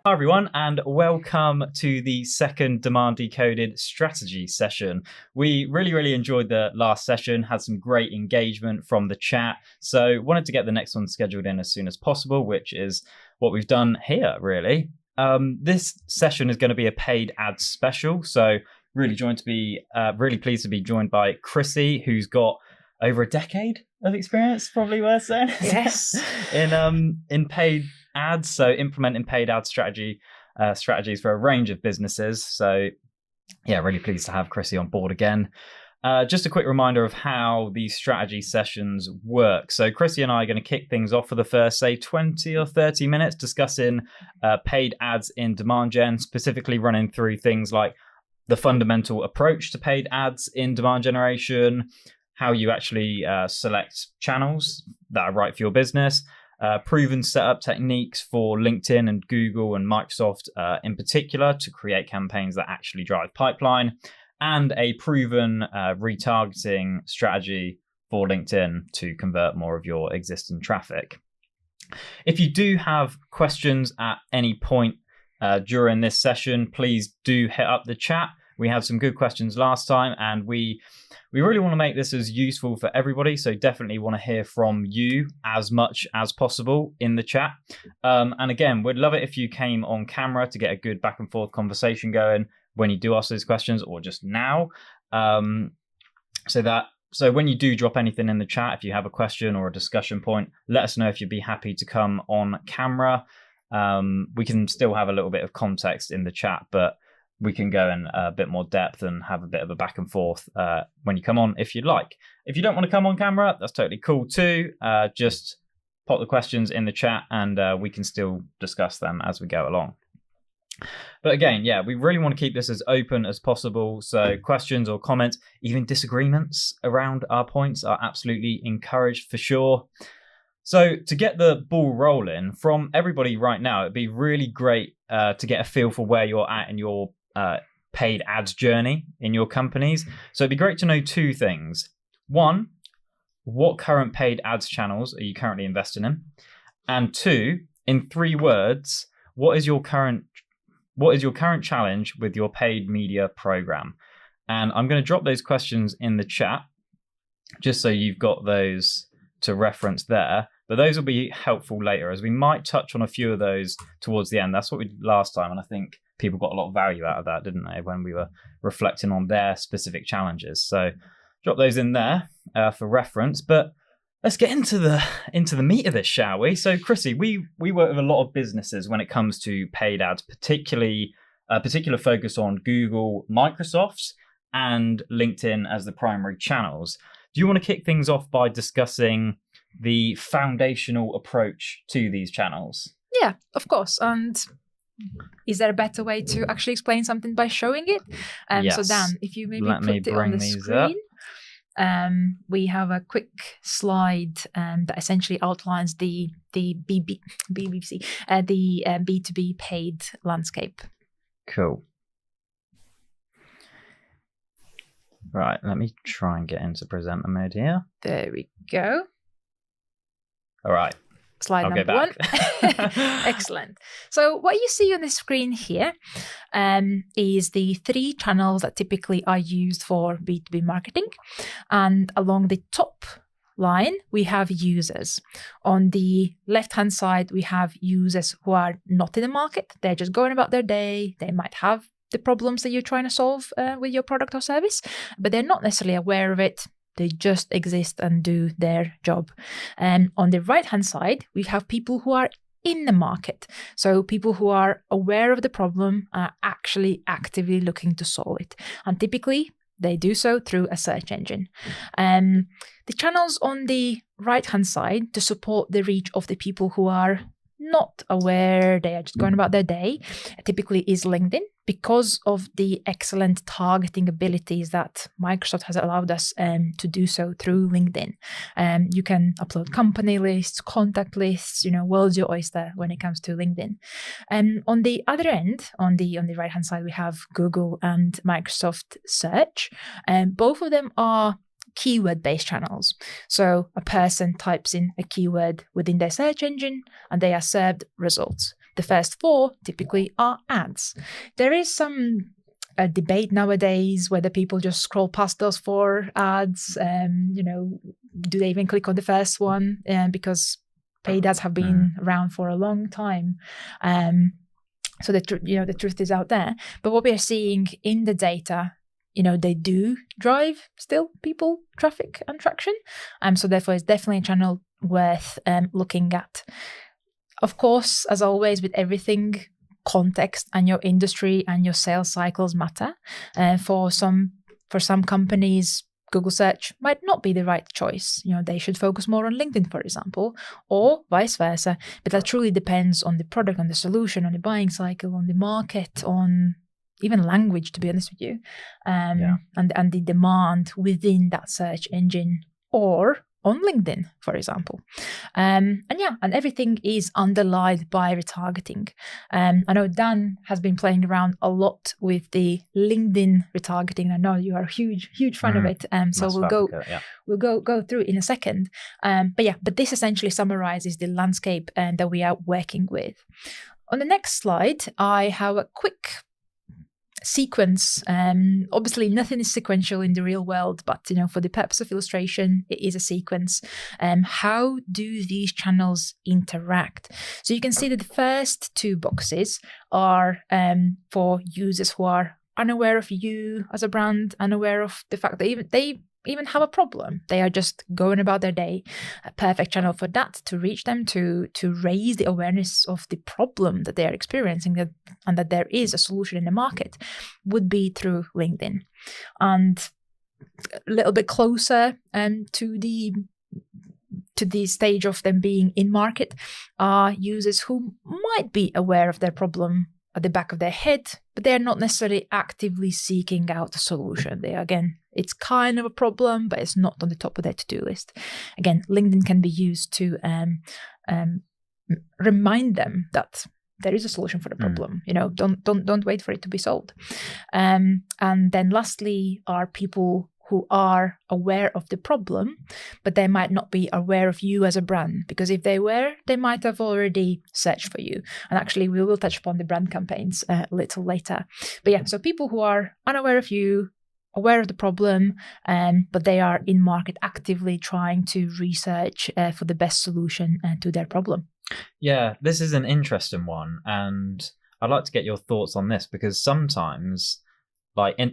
Hi everyone, and welcome to the second Demand Decoded strategy session. We really enjoyed the last session, had some great engagement from the chat, so wanted to get the next one scheduled in as soon as possible, which is what we've done here, really. This session is going to be a paid ads special, so really pleased to be joined by Chrissy, who's got over a decade of experience, probably worth saying. Yes. in paid ads, so implementing paid ad strategies for a range of businesses. So yeah, really pleased to have Chrissy on board again. Just a quick reminder of how these strategy sessions work. So Chrissy and I are going to kick things off for the first, say, 20 or 30 minutes discussing paid ads in demand gen, specifically running through things like the fundamental approach to paid ads in demand generation, how you actually select channels that are right for your business, proven setup techniques for LinkedIn and Google and Microsoft in particular to create campaigns that actually drive pipeline, and a proven retargeting strategy for LinkedIn to convert more of your existing traffic. If you do have questions at any point during this session, please do hit up the chat. We had some good questions last time, and we really want to make this as useful for everybody. So definitely want to hear from you as much as possible in the chat. And again, we'd love it if you came on camera to get a good back and forth conversation going when you do ask those questions, or just now. So when you do drop anything in the chat, if you have a question or a discussion point, let us know if you'd be happy to come on camera. We can still have a little bit of context in the chat, but we can go in a bit more depth and have a bit of a back and forth when you come on, if you'd like. If you don't want to come on camera, that's totally cool too. Just pop the questions in the chat and we can still discuss them as we go along. But again, yeah, we really want to keep this as open as possible. So questions or comments, even disagreements around our points are absolutely encouraged for sure. So to get the ball rolling from everybody right now, it'd be really great to get a feel for where you're at in your paid ads journey in your companies. So it'd be great to know two things. One, what current paid ads channels are you currently investing in? And two, in 3 words, what is your current challenge with your paid media program? And I'm going to drop those questions in the chat just so you've got those to reference there. But those will be helpful later, as we might touch on a few of those towards the end. That's what we did last time, and I think people got a lot of value out of that, didn't they, when we were reflecting on their specific challenges. So drop those in there for reference. But let's get into the meat of this, shall we? So Chrissy, we work with a lot of businesses when it comes to paid ads, particularly a particular focus on Google, Microsoft's, and LinkedIn as the primary channels. Do you want to kick things off by discussing the foundational approach to these channels? Yeah, of course. And is there a better way to actually explain something by showing it? Yes. So Dan, if you maybe Let me put it on the bring these screen. We have a quick slide that essentially outlines the BBC, the B2B paid landscape. Cool. Right, let me try and get into presenter mode here. There we go. All right. Slide I'll number 1. Excellent. So what you see on the screen here is the 3 channels that typically are used for B2B marketing. And along the top line, we have users. On the left-hand side, we have users who are not in the market. They're just going about their day. They might have the problems that you're trying to solve with your product or service, but they're not necessarily aware of it. They just exist and do their job. And on the right-hand side, we have people who are in the market. So people who are aware of the problem are actually actively looking to solve it. And typically, they do so through a search engine. The channels on the right-hand side to support the reach of the people who are not aware, they are just going about their day, typically is LinkedIn, because of the excellent targeting abilities that Microsoft has allowed us to do so through LinkedIn. You can upload company lists, contact lists, world's your oyster when it comes to LinkedIn. On the other end, on the right-hand side, we have Google and Microsoft Search. Both of them are keyword-based channels. So a person types in a keyword within their search engine and they are served results. The first 4 typically are ads. There is some debate nowadays whether people just scroll past those 4 ads. Do they even click on the first one? Because paid ads have been around for a long time. So the truth is out there. But what we are seeing in the data, they do drive still people traffic and traction. So therefore, it's definitely a channel worth looking at. Of course, as always with everything, context and your industry and your sales cycles matter. For some companies, Google search might not be the right choice. They should focus more on LinkedIn, for example, or vice versa. But that truly depends on the product, on the solution, on the buying cycle, on the market, on even language, to be honest with you, and the demand within that search engine or on LinkedIn, for example. And everything is underlined by retargeting. I know Dan has been playing around a lot with the LinkedIn retargeting. I know you are a huge fan of it. So we'll go through it in a second. But this essentially summarizes the landscape that we are working with. On the next slide, I have a quick sequence. Obviously nothing is sequential in the real world, but for the purpose of illustration, it is a sequence. How do these channels interact? So you can see that the first 2 boxes are for users who are unaware of you as a brand, unaware of the fact that they even have a problem. They are just going about their day. A perfect channel for that, to reach them, to raise the awareness of the problem that they are experiencing, and that there is a solution in the market, would be through LinkedIn. And a little bit closer to the stage of them being in market are users who might be aware of their problem at the back of their head, but they're not necessarily actively seeking out a solution. It's kind of a problem, but it's not on the top of their to-do list. Again, LinkedIn can be used to remind them that there is a solution for the problem. Don't wait for it to be solved. And then lastly are people who are aware of the problem, but they might not be aware of you as a brand, because if they were, they might have already searched for you. And actually, we will touch upon the brand campaigns a little later. But so people who are unaware of you, aware of the problem, but they are in market actively trying to research for the best solution to their problem. Yeah, this is an interesting one, and I'd like to get your thoughts on this, because sometimes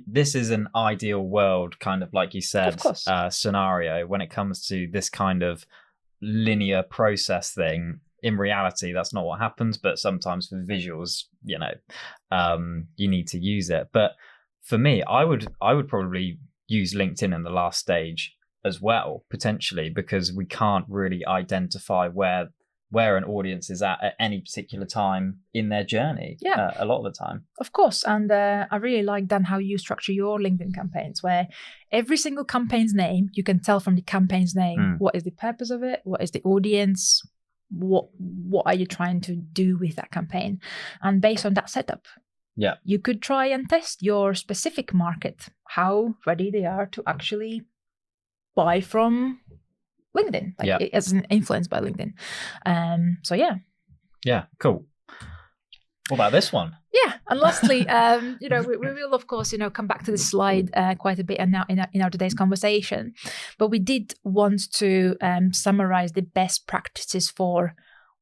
this is an ideal world, kind of like you said, scenario when it comes to this kind of linear process thing. In reality, that's not what happens, but sometimes for visuals, you need to use it. But for me, I would probably use LinkedIn in the last stage as well, potentially, because we can't really identify where an audience is at any particular time in their journey. A lot of the time. Of course. And I really like, Dan, how you structure your LinkedIn campaigns, where every single campaign's name, you can tell from the campaign's name, what is the purpose of it? What is the audience? What are you trying to do with that campaign? And based on that setup, you could try and test your specific market, how ready they are to actually buy from LinkedIn, as an influence by LinkedIn. Yeah, cool. What about this one? Yeah, and lastly, we will of course, come back to this slide quite a bit, and now in our today's conversation. But we did want to summarize the best practices for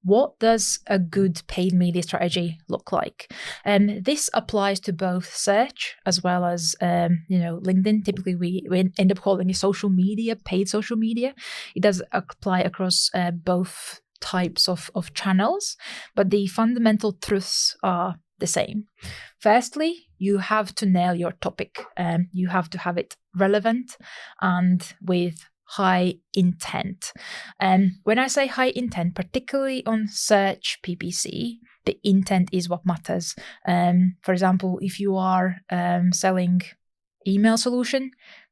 what does a good paid media strategy look like? And this applies to both search as well as, LinkedIn. Typically, we end up calling it social media, paid social media. It does apply across both types of channels, but the fundamental truths are the same. Firstly, you have to nail your topic. You have to have it relevant and with high intent. And when I say high intent, particularly on search PPC, the intent is what matters. For example, if you are selling email solution,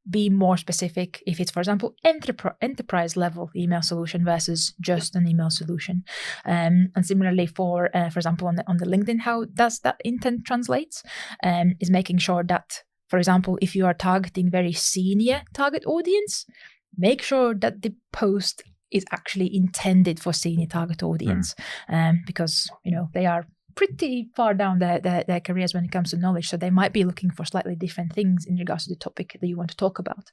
be more specific if it's, for example, enterprise level email solution versus just an email solution. And similarly for example, on the LinkedIn, how does that intent translates is making sure that, for example, if you are targeting very senior target audience, make sure that the post is actually intended for senior target audience, because they are pretty far down their careers when it comes to knowledge. So they might be looking for slightly different things in regards to the topic that you want to talk about.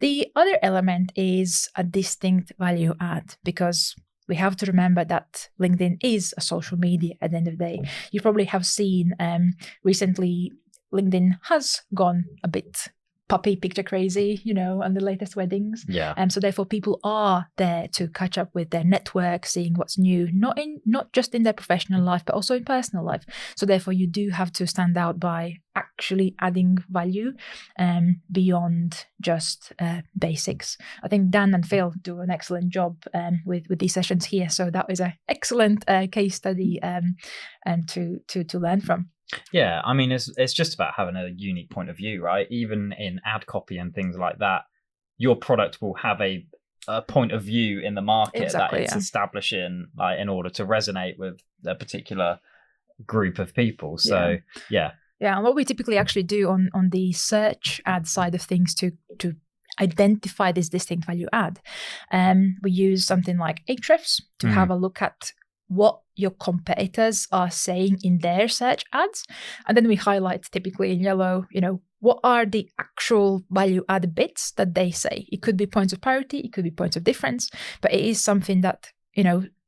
The other element is a distinct value add, because we have to remember that LinkedIn is a social media at the end of the day. You probably have seen recently LinkedIn has gone a bit puppy picture crazy, and the latest weddings. Yeah. And so therefore people are there to catch up with their network, seeing what's new, not just in their professional life, but also in personal life. So therefore you do have to stand out by actually adding value beyond just basics. I think Dan and Phil do an excellent job with these sessions here. So that was an excellent case study and to learn from. Yeah, I mean, it's just about having a unique point of view, right? Even in ad copy and things like that, your product will have a point of view in the market that it's establishing, like, in order to resonate with a particular group of people. So, yeah. Yeah, and what we typically actually do on the search ad side of things to identify this distinct value add, we use something like Ahrefs to have a look at what your competitors are saying in their search ads. And then we highlight typically in yellow, what are the actual value add bits that they say. It could be points of parity, it could be points of difference, but it is something that,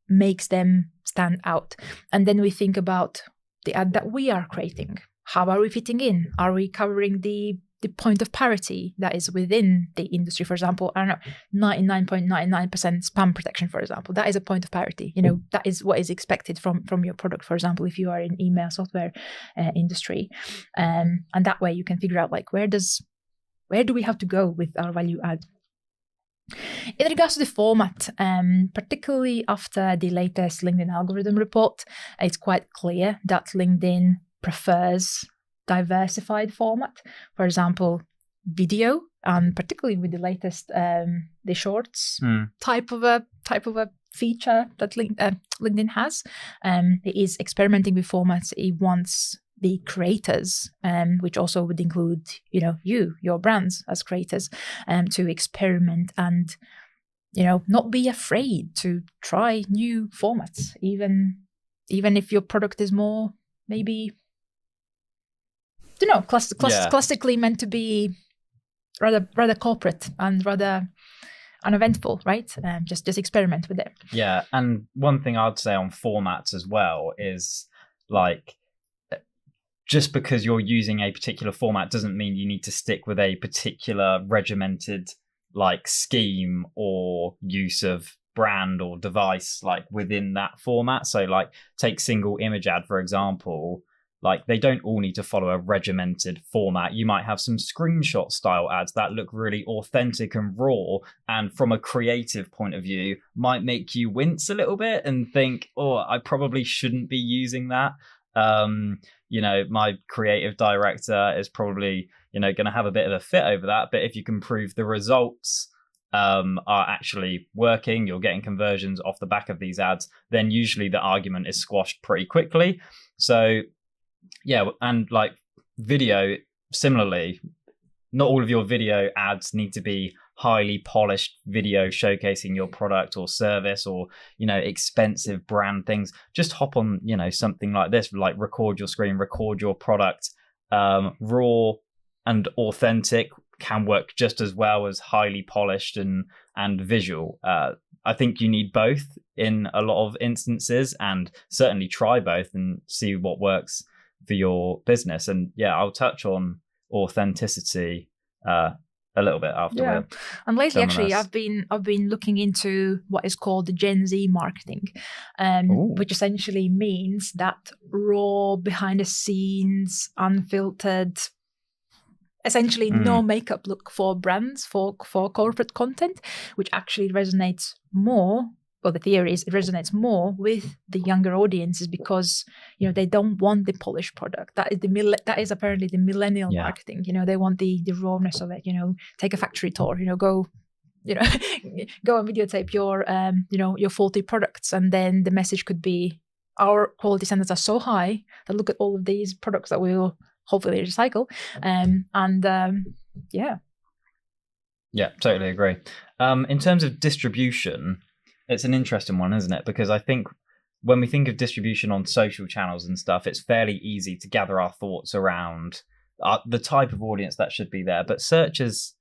makes them stand out. And then we think about the ad that we are creating. How are we fitting in? Are we covering the point of parity that is within the industry? For example, I don't know, 99.99% spam protection, for example, that is a point of parity. That is what is expected from your product, for example, if you are in email software industry. And that way you can figure out where do we have to go with our value add. In regards to the format, particularly after the latest LinkedIn algorithm report, it's quite clear that LinkedIn prefers diversified format. For example, video, and particularly with the latest the shorts type of a feature that LinkedIn has. It is experimenting with formats. It wants the creators, which also would include your brands as creators, to experiment and not be afraid to try new formats, even if your product is more maybe classically meant to be rather corporate and rather uneventful, right? Just experiment with it. Yeah, and one thing I'd say on formats as well is just because you're using a particular format doesn't mean you need to stick with a particular regimented scheme or use of brand or device within that format. So take single image ad, for example. They don't all need to follow a regimented format. You might have some screenshot style ads that look really authentic and raw, and from a creative point of view, might make you wince a little bit and think, oh, I probably shouldn't be using that. My creative director is probably, going to have a bit of a fit over that. But if you can prove the results are actually working, you're getting conversions off the back of these ads, then usually the argument is squashed pretty quickly. So, yeah, and video, similarly, not all of your video ads need to be highly polished video showcasing your product or service or, expensive brand things. Just hop on, something like this, record your screen, record your product. Raw and authentic can work just as well as highly polished and visual. I think you need both in a lot of instances, and certainly try both and see what works for your business. And yeah, I'll touch on authenticity a little bit afterward. Yeah. And lately, actually, I've been looking into what is called the Gen Z marketing, which essentially means that raw, behind the scenes, unfiltered, essentially no makeup look for brands, for corporate content, which actually resonates more. Well, the theory is it resonates more with the younger audiences because, they don't want the polished product. That is apparently the millennial marketing. They want the rawness of it. Take a factory tour. Go and videotape your faulty products, and then the message could be, our quality standards are so high that look at all of these products that we will hopefully recycle. Yeah, totally agree. In terms of distribution, it's an interesting one, isn't it? Because I think when we think of distribution on social channels and stuff, it's fairly easy to gather our thoughts around the type of audience that should be there. But search is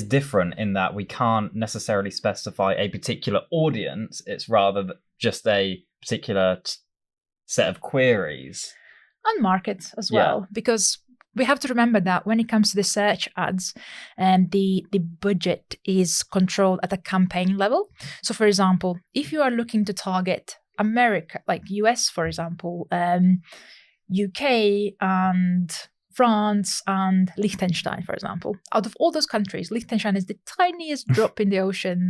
different in that we can't necessarily specify a particular audience. It's rather just a particular set of queries. And markets as well, because we have to remember that when it comes to the search ads, the budget is controlled at a campaign level. So, for example, if you are looking to target America, like US, for example, UK and France and Liechtenstein, for example, out of all those countries, Liechtenstein is the tiniest drop in the ocean,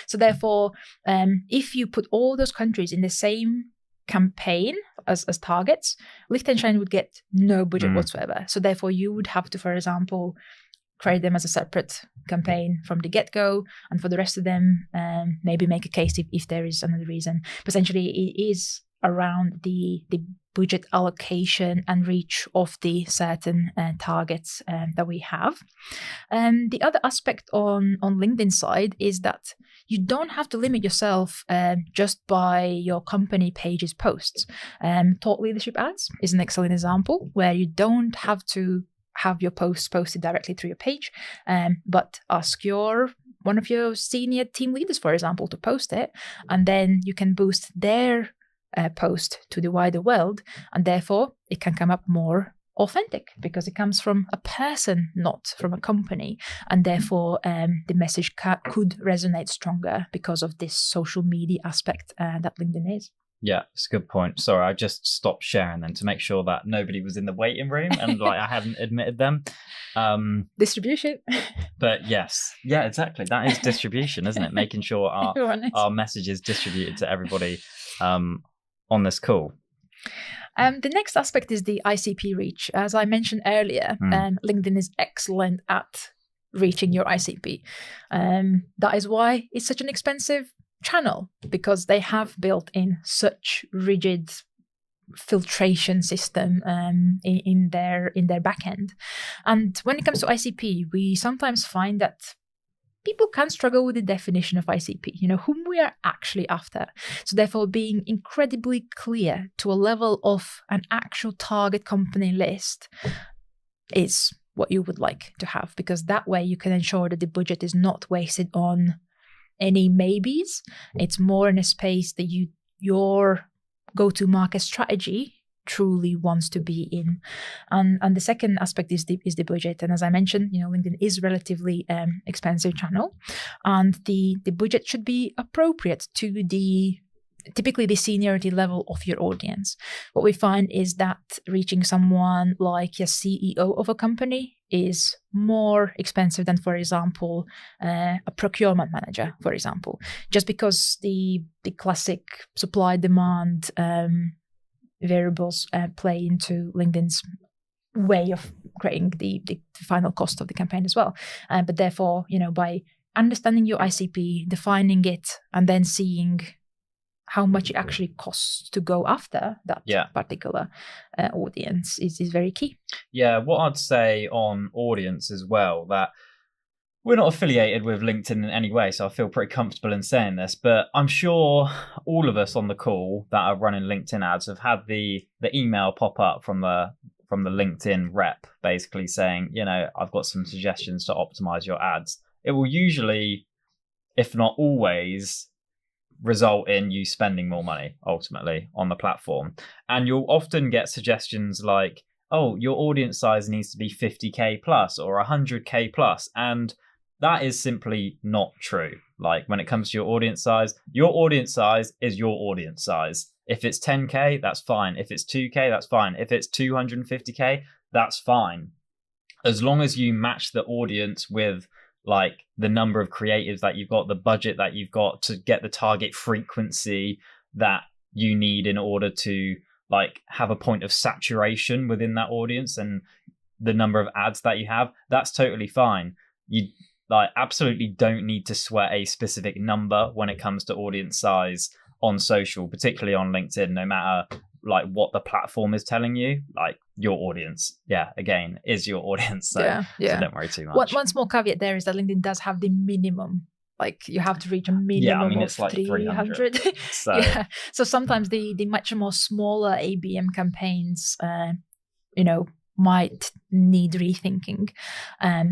So therefore, if you put all those countries in the same campaign as targets, Liechtenstein would get no budget whatsoever. So therefore, you would have to, for example, create them as a separate campaign from the get-go, and for the rest of them, maybe make a case if there is another reason. But essentially, it is around the budget allocation and reach of the certain targets that we have. The other aspect on LinkedIn side is that you don't have to limit yourself just by your company page's posts. Thought leadership ads is an excellent example where you don't have to have your posts posted directly through your page, but ask one of your senior team leaders, for example, to post it, and then you can boost their post to the wider world, and therefore it can come up more authentic because it comes from a person, not from a company, and therefore the message could resonate stronger because of this social media aspect that LinkedIn is. Yeah, it's a good point. Sorry, I just stopped sharing then to make sure that nobody was in the waiting room and I hadn't admitted them. Distribution. But yes, yeah, exactly. That is distribution, isn't it? Making sure our message is distributed to everybody on this call. The next aspect is the ICP reach. As I mentioned earlier, LinkedIn is excellent at reaching your ICP. That is why it's such an expensive channel, because they have built in such rigid filtration system in their backend. And when it comes to ICP, we sometimes find that people can struggle with the definition of ICP, whom we are actually after. So therefore, being incredibly clear to a level of an actual target company list is what you would like to have, because that way you can ensure that the budget is not wasted on any maybes. It's more in a space that your go-to market strategy truly wants to be in. And the second aspect is the budget. And as I mentioned, LinkedIn is relatively expensive channel, and the budget should be appropriate to typically the seniority level of your audience. What we find is that reaching someone like a CEO of a company is more expensive than, for example, a procurement manager, for example, just because the classic supply demand variables play into LinkedIn's way of creating the final cost of the campaign as well. But therefore, by understanding your ICP, defining it, and then seeing how much it actually costs to go after that particular audience is very key. Yeah, what I'd say on audience as well, that we're not affiliated with LinkedIn in any way, so I feel pretty comfortable in saying this, but I'm sure all of us on the call that are running LinkedIn ads have had the email pop up from the LinkedIn rep basically saying, I've got some suggestions to optimize your ads. It will usually, if not always, result in you spending more money ultimately on the platform. And you'll often get suggestions like, oh, your audience size needs to be 50K plus or 100K plus. And that is simply not true. Like, when it comes to your audience size is your audience size. If it's 10K, that's fine. If it's 2K, that's fine. If it's 250K, that's fine. As long as you match the audience with like the number of creatives that you've got, the budget that you've got to get the target frequency that you need in order to like have a point of saturation within that audience and the number of ads that you have, that's totally fine. You absolutely don't need to sweat a specific number when it comes to audience size on social, particularly on LinkedIn, no matter like what the platform is telling you. Like, your audience, again, is your audience. So, so don't worry too much. One small caveat there is that LinkedIn does have the minimum Like you have to reach a minimum it's of like 300. So Yeah. So sometimes the much more smaller ABM campaigns, might need rethinking.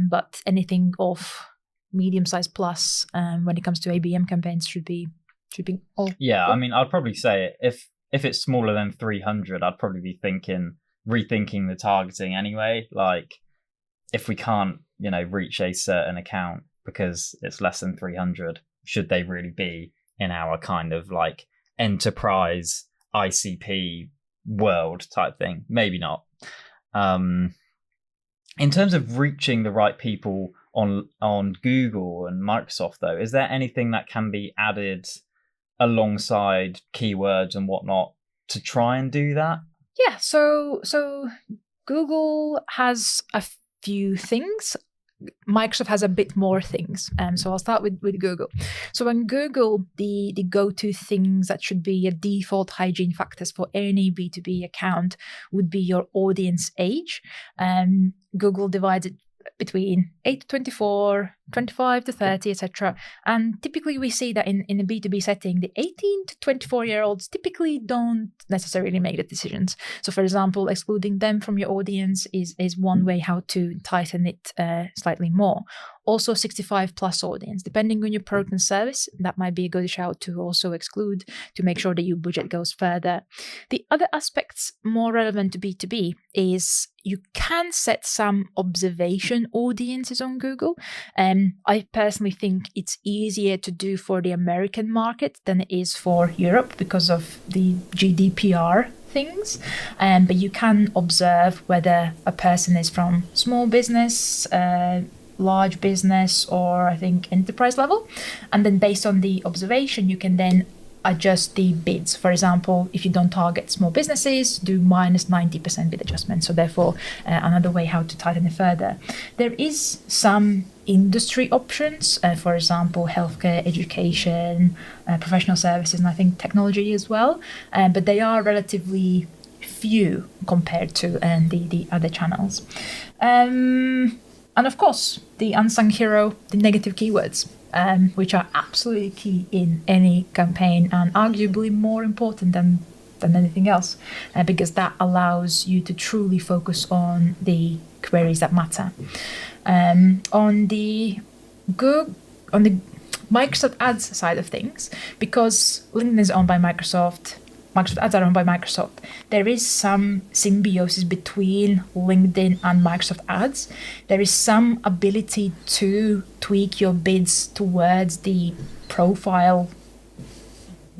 But anything of medium-sized plus when it comes to ABM campaigns should be all. Yeah, I mean, I'd probably say if it's smaller than 300, I'd probably be rethinking the targeting anyway. Like if we can't, reach a certain account because it's less than 300, should they really be in our kind of like enterprise ICP world type thing? Maybe not. In terms of reaching the right people on Google and Microsoft, though, is there anything that can be added alongside keywords and whatnot to try and do that? Yeah, so Google has a few things. Microsoft has a bit more things. So I'll start with Google. So on Google, the go-to things that should be a default hygiene factors for any B2B account would be your audience age. Google divides it between 8 to 24, 25 to 30, etc. And typically we see that in a B2B setting, the 18 to 24-year-olds typically don't necessarily make the decisions. So for example, excluding them from your audience is one way how to tighten it slightly more. Also 65 plus audience, depending on your product and service, that might be a good shout to also exclude to make sure that your budget goes further. The other aspects more relevant to B2B is you can set some observation audiences on Google. I personally think it's easier to do for the American market than it is for Europe because of the GDPR things. But you can observe whether a person is from small business, large business, or I think enterprise level. And then based on the observation, you can then adjust the bids. For example, if you don't target small businesses, do minus 90% bid adjustment. So therefore, another way how to tighten it further. There is some industry options, for example, healthcare, education, professional services, and I think technology as well. But they are relatively few compared to the other channels. And of course, the unsung hero, the negative keywords, which are absolutely key in any campaign and arguably more important than anything else, because that allows you to truly focus on the queries that matter. On the Microsoft Ads side of things, because LinkedIn is owned by Microsoft Ads are owned by Microsoft, there is some symbiosis between LinkedIn and Microsoft Ads. There is some ability to tweak your bids towards the profile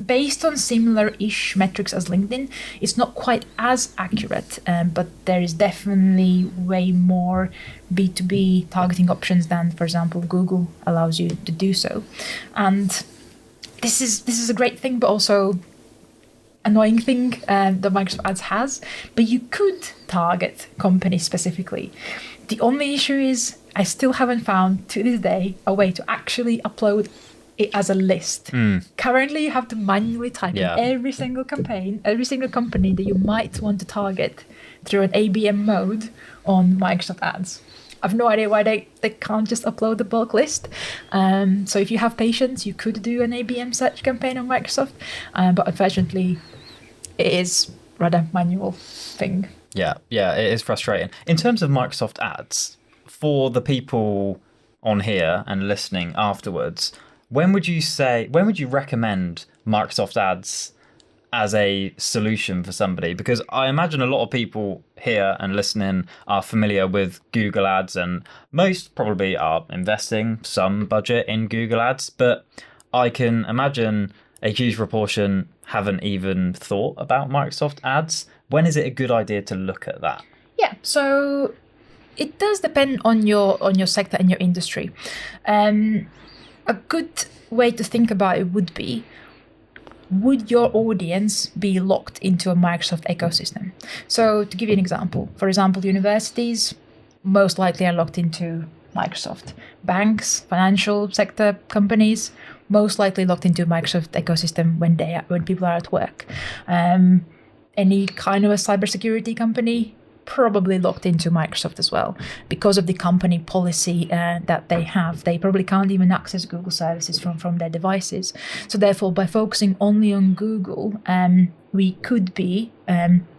based on similar-ish metrics as LinkedIn. It's not quite as accurate, but there is definitely way more B2B targeting options than, for example, Google allows you to do so. And this is a great thing, but also annoying thing that Microsoft Ads has, but you could target companies specifically. The only issue is I still haven't found to this day a way to actually upload it as a list. Currently, you have to manually type in every single campaign, every single company that you might want to target through an ABM mode on Microsoft Ads. I've no idea why they can't just upload the bulk list. So if you have patience, you could do an ABM search campaign on Microsoft, but unfortunately, it is rather manual thing. Yeah, it is frustrating. In terms of Microsoft Ads, for the people on here and listening afterwards, when would you recommend Microsoft Ads as a solution for somebody? Because I imagine a lot of people here and listening are familiar with Google Ads, and most probably are investing some budget in Google Ads, but I can imagine a huge proportion haven't even thought about Microsoft Ads. When is it a good idea to look at that? Yeah, so it does depend on your sector and your industry. A good way to think about it would be, would your audience be locked into a Microsoft ecosystem? So to give you an example, for example, universities most likely are locked into Microsoft. Banks, financial sector companies, most likely locked into Microsoft ecosystem when people are at work. Any kind of a cybersecurity company, probably locked into Microsoft as well because of the company policy that they have. They probably can't even access Google services from their devices. So therefore, by focusing only on Google, we could be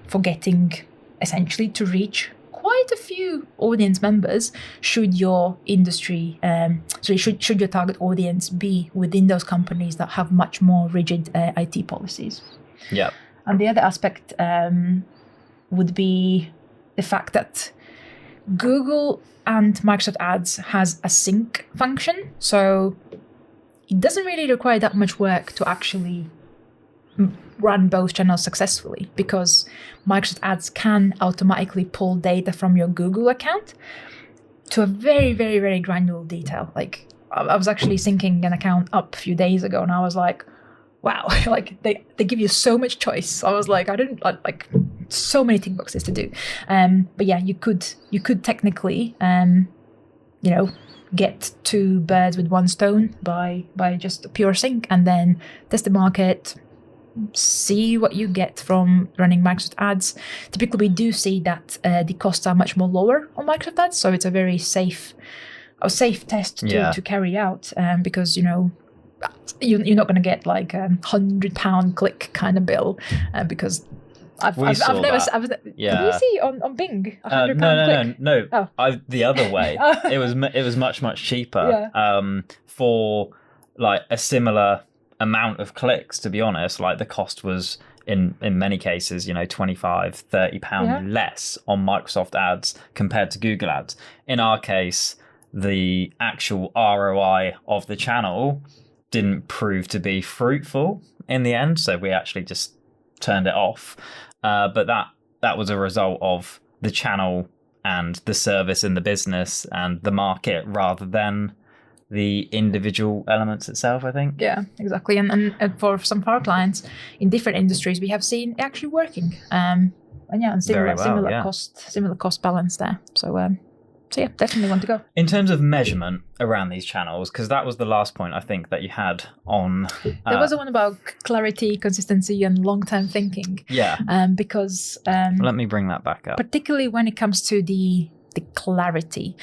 forgetting essentially to reach quite a few audience members should your industry, should your target audience be within those companies that have much more rigid IT policies. Yeah. And the other aspect would be the fact that Google and Microsoft Ads has a sync function. So it doesn't really require that much work to actually run both channels successfully, because Microsoft Ads can automatically pull data from your Google account to a very, very, very granular detail. Like I was actually syncing an account up a few days ago, and I was like, wow, like they give you so much choice. I was like, I didn't like so many tick boxes to do. But yeah, you could technically, get two birds with one stone by just a pure sync, and then test the market, see what you get from running Microsoft Ads. Typically, we do see that the costs are much more lower on Microsoft Ads, so it's a very safe test to carry out, because you're not going to get like £100 click kind of bill, because I've never. Did you see on Bing £100 click? No. Oh. The other way. It was much cheaper. Yeah. For like a similar amount of clicks. To be honest, like the cost was in many cases, £25-30 less on Microsoft Ads compared to Google Ads. In our case, the actual ROI of the channel didn't prove to be fruitful in the end, so we actually just turned it off. But that was a result of the channel and the service in the business and the market rather than the individual elements itself, I think. Yeah, exactly. And for some of our clients in different industries, we have seen it actually working. And similar cost balance there. So yeah, definitely want to go. In terms of measurement around these channels, because that was the last point I think that you had on. There was one about clarity, consistency, and long-term thinking. Yeah. Because let me bring that back up. Particularly when it comes to the clarity.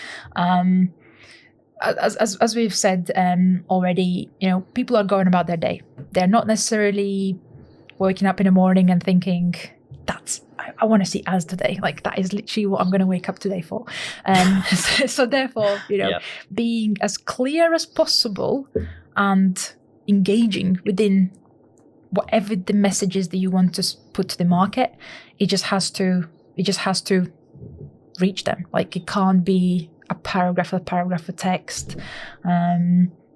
As we've said already, people are going about their day. They're not necessarily waking up in the morning and thinking, I want to see ads today. Like that is literally what I'm going to wake up today for. So therefore, being as clear as possible and engaging within whatever the messages that you want to put to the market, it just has to reach them. Like it can't be a paragraph of text.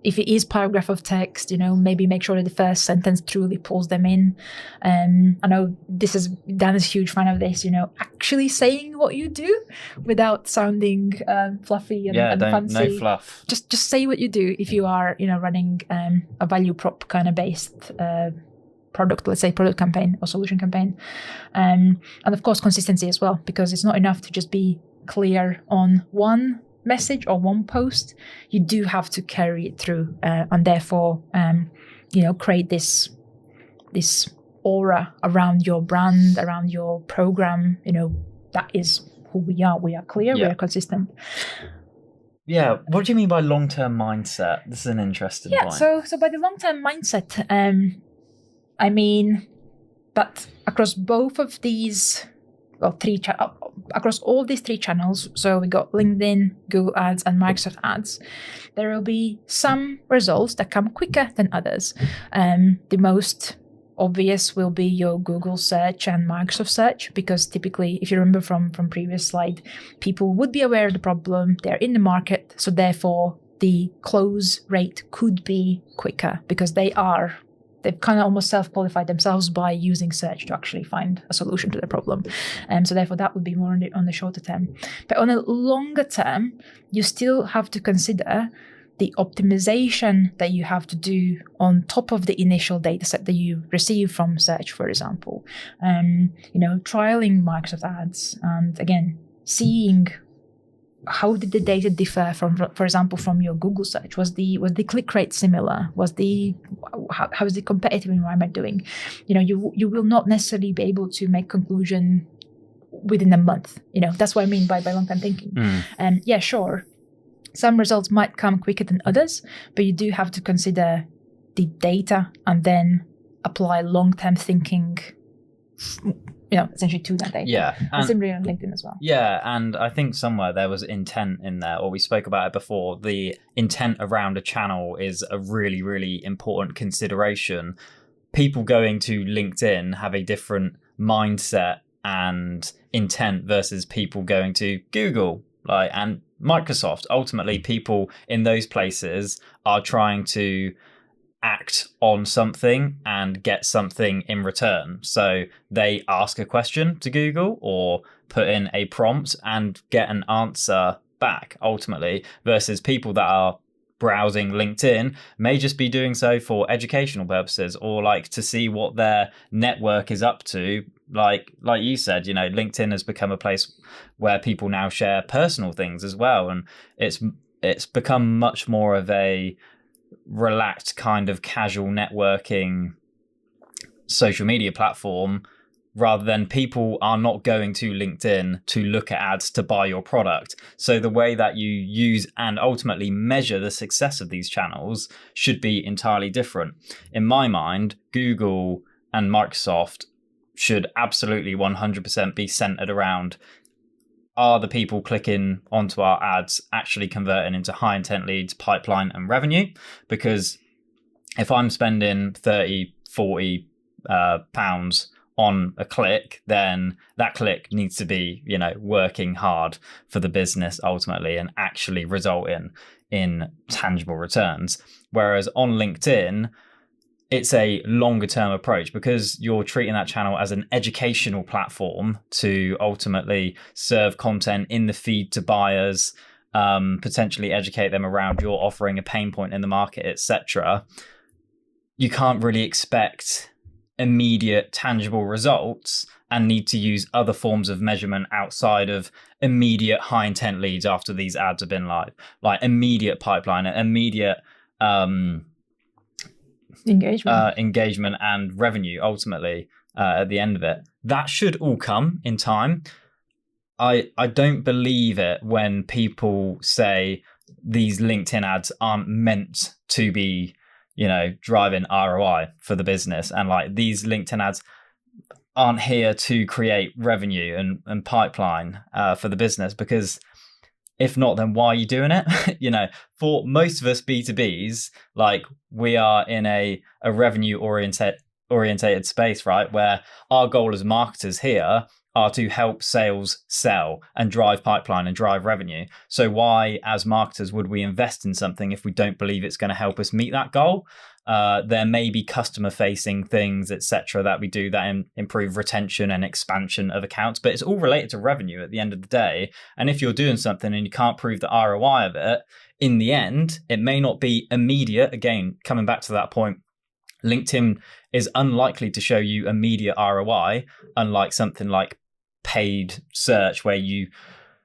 If it is paragraph of text, maybe make sure that the first sentence truly pulls them in. I know Dan is a huge fan of this, actually saying what you do without sounding fluffy and fancy. No fluff. Just say what you do if you are, running a value prop kind of based product, let's say product campaign or solution campaign. And of course, consistency as well, because it's not enough to just be clear on one message or one post. You do have to carry it through, and therefore create this aura around your brand, around your program. That is who we are. We are clear. We are consistent. Yeah. What do you mean by long-term mindset? This is an interesting point. So by the long-term mindset, I mean that across both of these, across all these three channels, so we got LinkedIn, Google Ads, and Microsoft Ads, there will be some results that come quicker than others. The most obvious will be your Google search and Microsoft search, because typically, if you remember from previous slide, people would be aware of the problem, they're in the market, so therefore the close rate could be quicker because they've kind of almost self-qualified themselves by using search to actually find a solution to the problem. So therefore, that would be more on the shorter term. But on a longer term, you still have to consider the optimization that you have to do on top of the initial data set that you receive from search, for example. Trialing Microsoft Ads and, again, seeing how did the data differ from, for example, from your Google search? Was the click rate similar? How is the competitive environment doing? You will not necessarily be able to make conclusion within a month. That's what I mean by long-term thinking. Yeah, sure. Some results might come quicker than others, but you do have to consider the data and then apply long-term thinking, essentially to that data. Yeah. And similarly on LinkedIn as well. Yeah, and I think somewhere there was intent in there, or we spoke about it before. The intent around a channel is a really, really important consideration. People going to LinkedIn have a different mindset and intent versus people going to Google, and Microsoft. Ultimately, people in those places are trying to act on something and get something in return. So they ask a question to Google or put in a prompt and get an answer back, ultimately, versus people that are browsing LinkedIn may just be doing so for educational purposes or to see what their network is up to. Like you said, LinkedIn has become a place where people now share personal things as well, and it's become much more of a relaxed kind of casual networking social media platform, rather than people are not going to LinkedIn to look at ads to buy your product. So the way that you use and ultimately measure the success of these channels should be entirely different. In my mind, Google and Microsoft should absolutely 100% be centered around, are the people clicking onto our ads actually converting into high intent leads, pipeline and revenue? Because if I'm spending 30, 40 pounds on a click, then that click needs to be, working hard for the business ultimately and actually resulting in tangible returns. Whereas on LinkedIn, it's a longer term approach because you're treating that channel as an educational platform to ultimately serve content in the feed to buyers, potentially educate them around your offering, a pain point in the market, etc. You can't really expect immediate tangible results and need to use other forms of measurement outside of immediate high intent leads after these ads have been live, like immediate pipeline, immediate engagement and revenue ultimately at the end of it. That should all come in time. I don't believe it when people say these LinkedIn ads aren't meant to be driving ROI for the business, and these LinkedIn ads aren't here to create revenue and pipeline for the business, because if not, then why are you doing it? For most of us B2Bs, we are in a revenue orientated space, right? Where our goal as marketers here are to help sales sell and drive pipeline and drive revenue. So why, as marketers, would we invest in something if we don't believe it's going to help us meet that goal? There may be customer-facing things, etc., that we do that improve retention and expansion of accounts, but it's all related to revenue at the end of the day. And if you're doing something and you can't prove the ROI of it, in the end, it may not be immediate. Again, coming back to that point, LinkedIn is unlikely to show you immediate ROI, unlike something like paid search, where you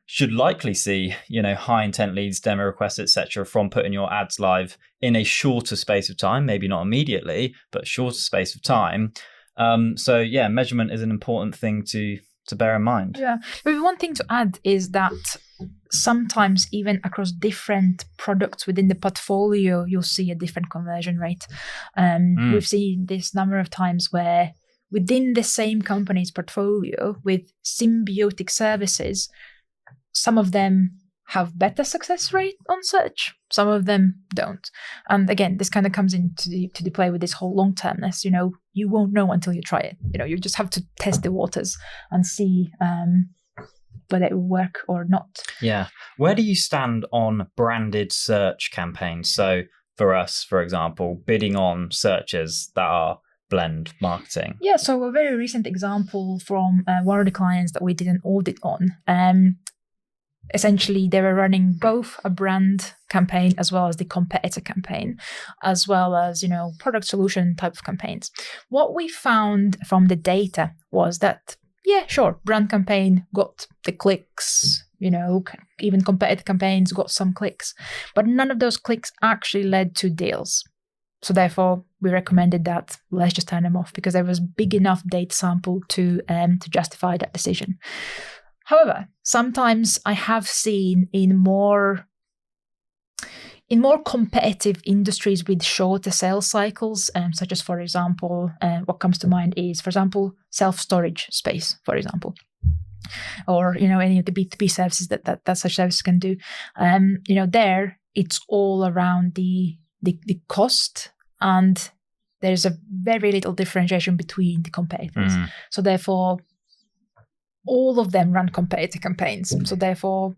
should likely see, high intent leads, demo requests, etc., from putting your ads live in a shorter space of time, maybe not immediately, but shorter space of time. So yeah, measurement is an important thing to bear in mind. Yeah, but one thing to add is that sometimes even across different products within the portfolio, you'll see a different conversion rate. We've seen this number of times where within the same company's portfolio with symbiotic services, some of them have better success rate on search, some of them don't. And again, this kind of comes into the play with this whole long-termness. You won't know until you try it. You just have to test the waters and see whether it will work or not. Yeah. Where do you stand on branded search campaigns? So for us, for example, bidding on searches that are blend marketing. Yeah, so a very recent example from one of the clients that we did an audit on. Essentially, they were running both a brand campaign as well as the competitor campaign, as well as, product solution type of campaigns. What we found from the data was that, yeah, sure, brand campaign got the clicks, even competitor campaigns got some clicks, but none of those clicks actually led to deals. So therefore, we recommended that let's just turn them off, because there was big enough data sample to justify that decision. However, sometimes I have seen in more competitive industries with shorter sales cycles, such as, for example, what comes to mind is, for example, self-storage space, for example, or, any of the B2B services that such services can do. There it's all around the cost, and there's a very little differentiation between the competitors. So therefore, all of them run competitive campaigns. So therefore,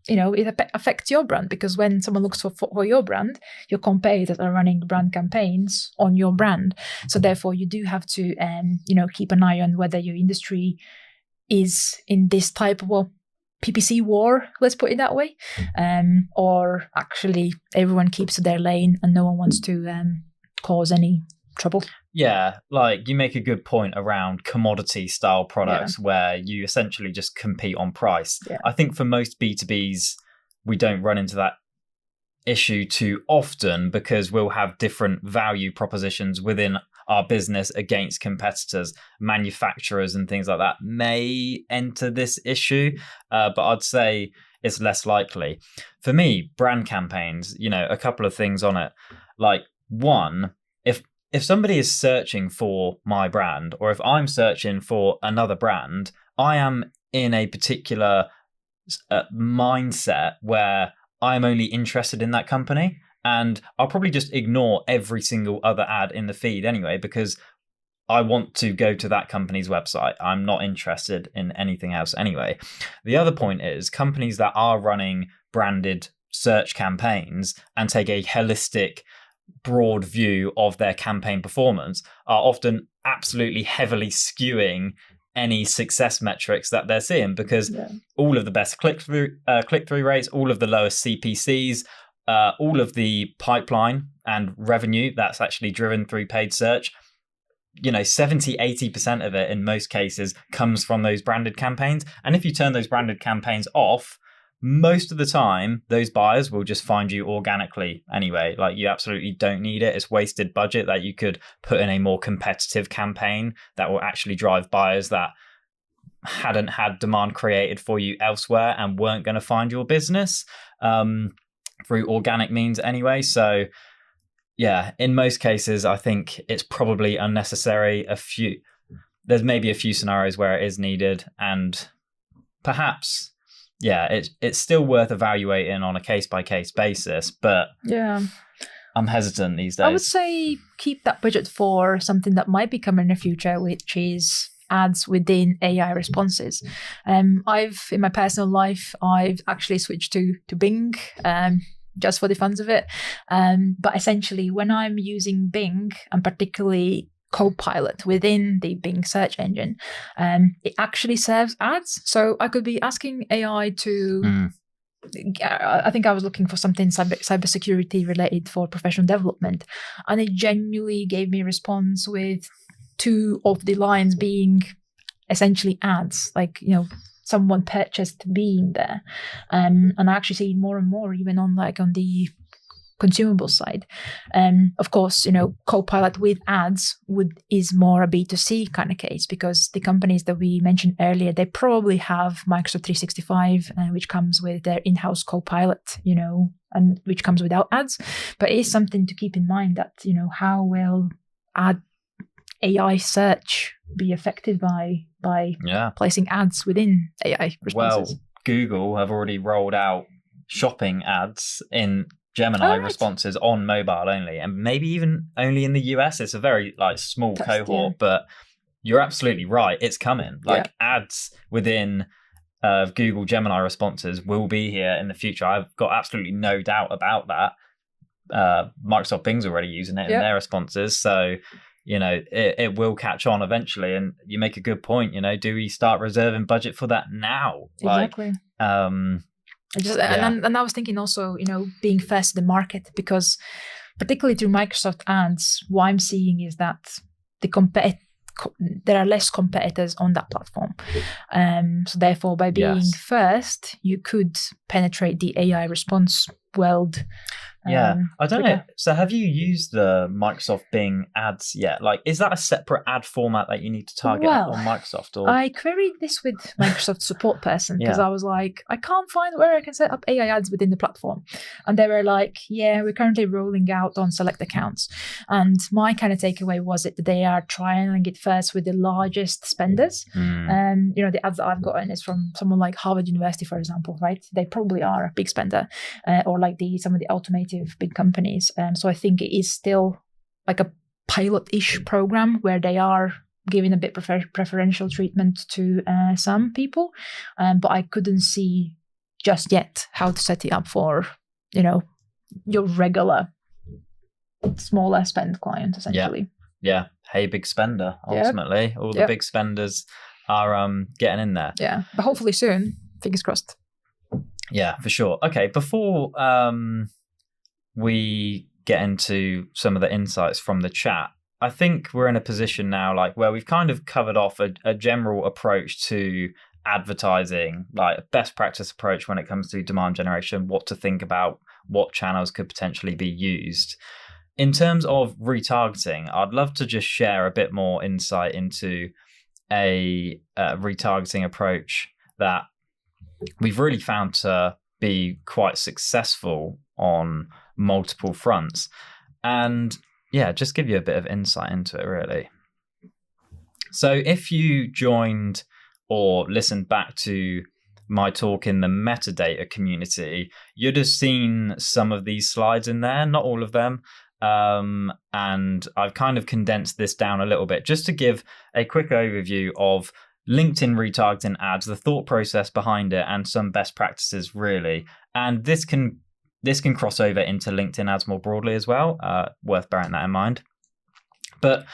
it affects your brand, because when someone looks for your brand, your competitors are running brand campaigns on your brand. So therefore, you do have to, keep an eye on whether your industry is in this type of PPC war, let's put it that way, or actually everyone keeps to their lane and no one wants to cause any trouble. Yeah, like you make a good point around commodity style products where you essentially just compete on price. Yeah. I think for most B2Bs, we don't run into that issue too often because we'll have different value propositions within our business against competitors. Manufacturers and things like that may enter this issue, but I'd say it's less likely. For me, brand campaigns, a couple of things on it. Like, one, if somebody is searching for my brand, or if I'm searching for another brand, I am in a particular mindset where I'm only interested in that company, and I'll probably just ignore every single other ad in the feed anyway, because I want to go to that company's website. I'm not interested in anything else anyway. The other point is companies that are running branded search campaigns and take a holistic, broad view of their campaign performance are often absolutely heavily skewing any success metrics that they're seeing, because all of the best click-through rates, all of the lowest CPCs, all of the pipeline and revenue that's actually driven through paid search, 70-80% of it in most cases comes from those branded campaigns. And if you turn those branded campaigns off, most of the time, those buyers will just find you organically anyway. Like, you absolutely don't need it. It's wasted budget that you could put in a more competitive campaign that will actually drive buyers that hadn't had demand created for you elsewhere and weren't going to find your business through organic means anyway. So, yeah, in most cases, I think it's probably unnecessary. There's maybe a few scenarios where it is needed, and perhaps, it's still worth evaluating on a case-by-case basis, but I'm hesitant these days. I would say keep that budget for something that might be coming in the future, which is ads within AI responses. In my personal life, I've actually switched to Bing, just for the funs of it. But essentially, when I'm using Bing, and particularly Copilot within the Bing search engine, it actually serves ads. So I could be asking AI to, I think I was looking for something cybersecurity related for professional development, and it genuinely gave me a response with 2 of the lines being essentially ads, like, someone purchased being there. And I actually see more and more, even on the consumable side. Of course, Copilot with ads is more a B2C kind of case, because the companies that we mentioned earlier, they probably have Microsoft 365, which comes with their in-house Copilot, and which comes without ads. But it is something to keep in mind that, how will AI search be affected by placing ads within AI responses? Well, Google have already rolled out shopping ads in Gemini responses on mobile only, and maybe even only in the US. It's a very small cohort, but you're absolutely right. It's coming. Ads within Google Gemini responses will be here in the future. I've got absolutely no doubt about that. Microsoft Bing's already using it in their responses, so it will catch on eventually. And you make a good point. Do we start reserving budget for that now? Exactly. And I was thinking also, being first in the market, because particularly through Microsoft ads, what I'm seeing is that there are less competitors on that platform. So therefore, by being first, you could penetrate the AI response world. Yeah, I don't know. quicker. So have you used the Microsoft Bing ads yet? Like, is that a separate ad format that you need to target Well, on Microsoft? Or I queried this with Microsoft support person because Yeah. I was like, I can't find where I can set up AI ads within the platform. And they were like, yeah, we're currently rolling out on select accounts. And my kind of takeaway was that they are trialing it first with the largest spenders. The ads that I've gotten is from someone like Harvard University, for example, right? They probably are a big spender, or like some of the automotive big companies. So I think it is still like a pilot-ish program where they are giving a bit preferential treatment to some people, but I couldn't see just yet how to set it up for your regular smaller spend client, essentially. Yeah. Hey, big spender. Ultimately, all the big spenders are getting in there. Yeah, but hopefully soon. Fingers crossed. Yeah, for sure. Okay, before we get into some of the insights from the chat, I think we're in a position now like where we've kind of covered off a general approach to advertising, like a best practice approach when it comes to demand generation, what to think about, what channels could potentially be used. In terms of retargeting, I'd love to just share a bit more insight into a retargeting approach that we've really found to be quite successful on multiple fronts. And yeah, just give you a bit of insight into it, really. So if you joined or listened back to my talk in the metadata community, you'd have seen some of these slides in there, not all of them. And I've kind of condensed this down a little bit just to give a quick overview of LinkedIn retargeting ads, the thought process behind it, and some best practices, really. And this can cross over into LinkedIn ads more broadly as well. Worth bearing that in mind. But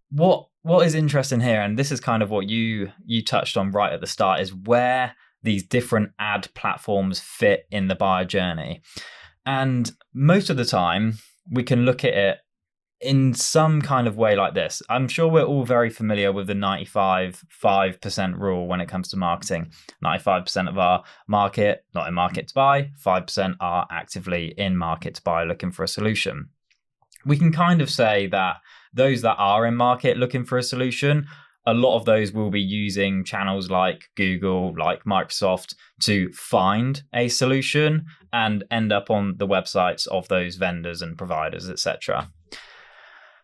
what is interesting here, and this is kind of what you touched on right at the start, is where these different ad platforms fit in the buyer journey. And most of the time, we can look at it in some kind of way like this. I'm sure we're all very familiar with the 95% rule when it comes to marketing. 95% of our market, not in market to buy, 5% are actively in market to buy looking for a solution. We can kind of say that those that are in market looking for a solution, a lot of those will be using channels like Google, like Microsoft to find a solution and end up on the websites of those vendors and providers, etc.